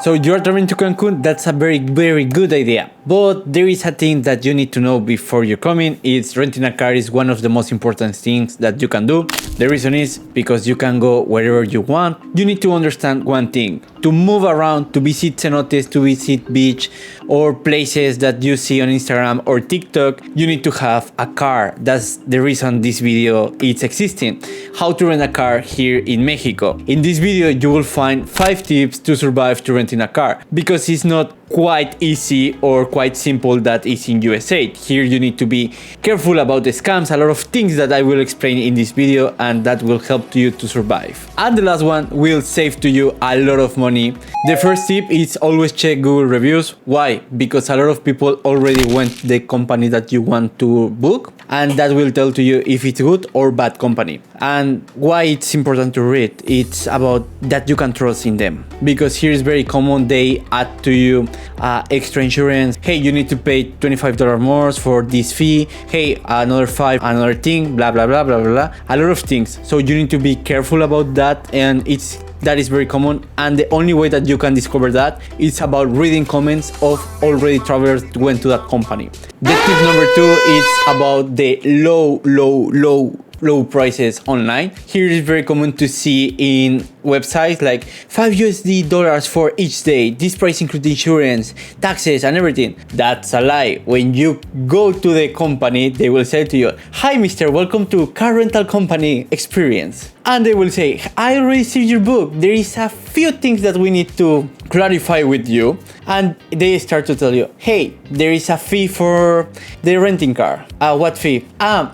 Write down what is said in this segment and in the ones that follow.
So you're traveling to Cancun, that's a very, very good idea. But there is a thing that you need to know before you're coming. It's renting a car is one of the most important things that you can do. The reason is because you can go wherever you want. You need to understand one thing. To move around, to visit cenotes, to visit beach or places that you see on Instagram or TikTok, you need to have a car. That's the reason this video is existing. How to rent a car here in Mexico. In this video, you will find 5 tips to survive to renting a car, because it's not quite easy or quite simple that is in USA. Here you need to be careful about the scams, a lot of things that I will explain in this video, and that will help you to survive. And the last one will save to you a lot of money. The first tip is always check Google reviews. Why? Because a lot of people already went to the company that you want to book, and that will tell to you if it's good or bad company. And why it's important to read, it's about that you can trust in them, because here is very common they add to you extra insurance. Hey, you need to pay $25 more for this fee. Hey, another 5, another thing, blah blah blah blah blah, a lot of things. So you need to be careful about that, and that is very common, and the only way that you can discover that is about reading comments of already travelers who went to that company. The tip number 2 is about the low prices online. Here is very common to see in websites like $5 for each day. This price includes insurance, taxes, and everything. That's a lie. When you go to the company, they will say to you, "Hi, mister, welcome to car rental company experience." And they will say, "I already received your book. There is a few things that we need to clarify with you." And they start to tell you, "Hey, there is a fee for the renting car." What fee?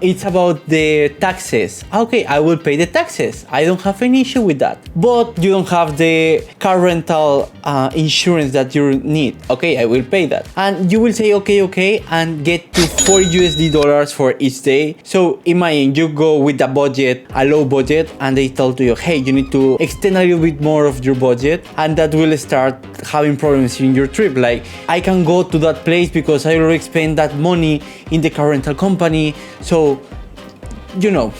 It's about the taxes. Okay, I will pay the taxes. I don't have any issue with that. But you don't have the car rental insurance that you need. Okay, I will pay that. And you will say, okay, and get to $40 for each day. So imagine you go with a budget, a low budget, and they tell to you, "Hey, you need to extend a little bit more of your budget," and that will start having problems in your trip. Like, I can go to that place because I already spent that money in the car rental company. So you know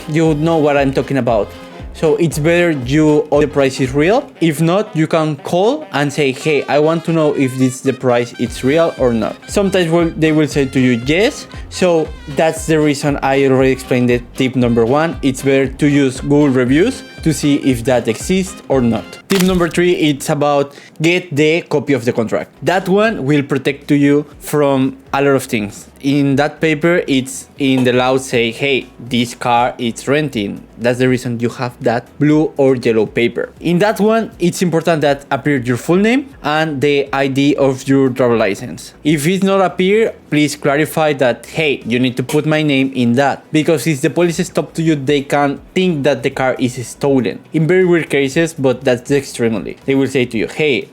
what I'm talking about. So it's better the price is real. If not, you can call and say, "Hey, I want to know if the price is real or not." Sometimes they will say to you yes. So that's the reason I already explained the tip number 1. It's better to use Google reviews to see if that exists or not. Tip number 3, it's about get the copy of the contract. That one will protect to you from a lot of things. In that paper, it's in the law say, "Hey, this car is renting." That's the reason you have that blue or yellow paper. In that one, it's important that appear your full name and the ID of your driver license. If it's not appear, please clarify that, "Hey, you need to put my name in that." Because if the police stop to you, they can think that the car is stolen. In very weird cases, but that's extremely. They will say to you, "Hey,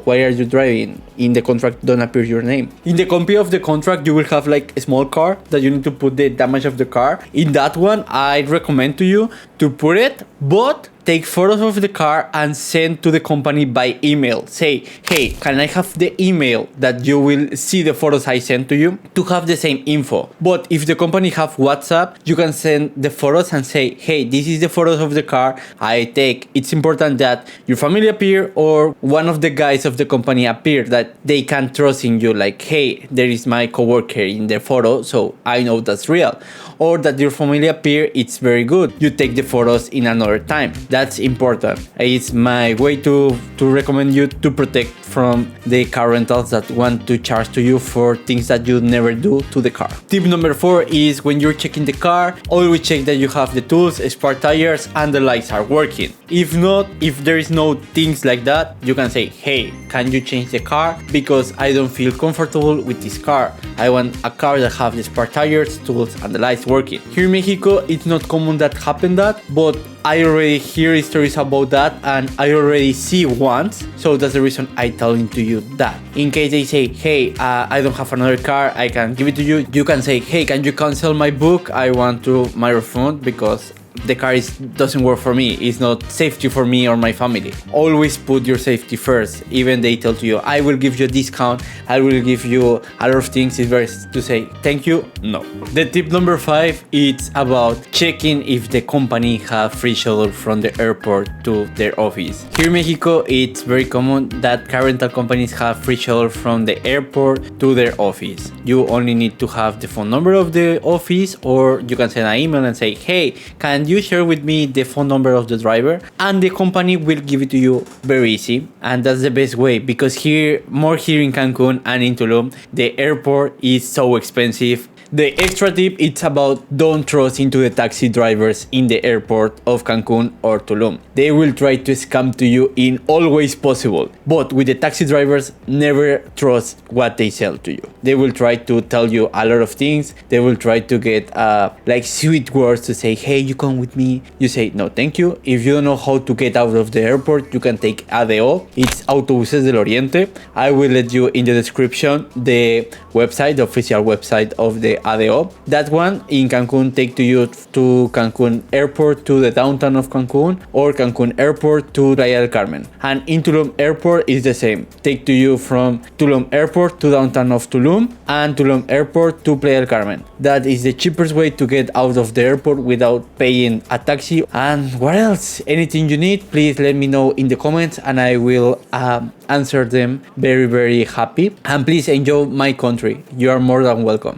why are you driving?" In the contract, don't appear your name. In the copy of the contract, you will have like a small card that you need to put the damage of the car. In that one, I recommend to you to put it, but take photos of the car and send to the company by email. Say, "Hey, can I have the email that you will see the photos I sent to you to have the same info?" But if the company have WhatsApp, you can send the photos and say, "Hey, this is the photos of the car I take." It's important that your family appear or one of the guys of the company appear, that they can trust in you. Like, "Hey, there is my coworker in the photo, so I know that's real." Or that your family appear, it's very good. You take the photos in another time. That's important. It's my way to recommend you to protect from the car rentals that want to charge to you for things that you never do to the car. Tip number 4 is when you're checking the car, always check that you have the tools, spare tires, and the lights are working. If not, if there is no things like that, you can say, "Hey, can you change the car? Because I don't feel comfortable with this car. I want a car that have the spare tires, tools, and the lights working." Here in Mexico, it's not common that happen that, but I already hear stories about that, and I already see once. So that's the reason I telling to you that. In case they say, "Hey, I don't have another car, I can give it to you," you can say, "Hey, can you cancel my book? I want to my refund because the car doesn't work for me, it's not safety for me or my family. Always put your safety first. Even they tell to you, I will give you a discount, I will give you a lot of things, it's better to say thank you. No. The tip number 5 is about checking if the company have free shuttle from the airport to their office. Here in Mexico, it's very common that car rental companies have free shuttle from the airport to their office. You only need to have the phone number of the office, or you can send an email and say, hey, can you share with me the phone number of the driver? And the company will give it to you very easy. And that's the best way, because here in Cancun and in Tulum, the airport is so expensive. The extra tip, it's about don't trust into the taxi drivers in the airport of Cancun or Tulum. They will try to scam to you in all ways possible. But with the taxi drivers, never trust what they sell to you. They will try to tell you a lot of things. They will try to get like sweet words to say, hey, you come with me. You say, no, thank you. If you don't know how to get out of the airport, you can take ADO. It's Autobuses del Oriente. I will let you in the description the website, the official website of the ADO. That one in Cancun take to you to Cancun Airport to the downtown of Cancun, or Cancun Airport to Playa del Carmen. And in Tulum Airport is the same. Take to you from Tulum Airport to downtown of Tulum, and Tulum Airport to Playa del Carmen. That is the cheapest way to get out of the airport without paying a taxi. And what else? Anything you need, please let me know in the comments and I will answer them very, very happy. And please enjoy my country. You are more than welcome.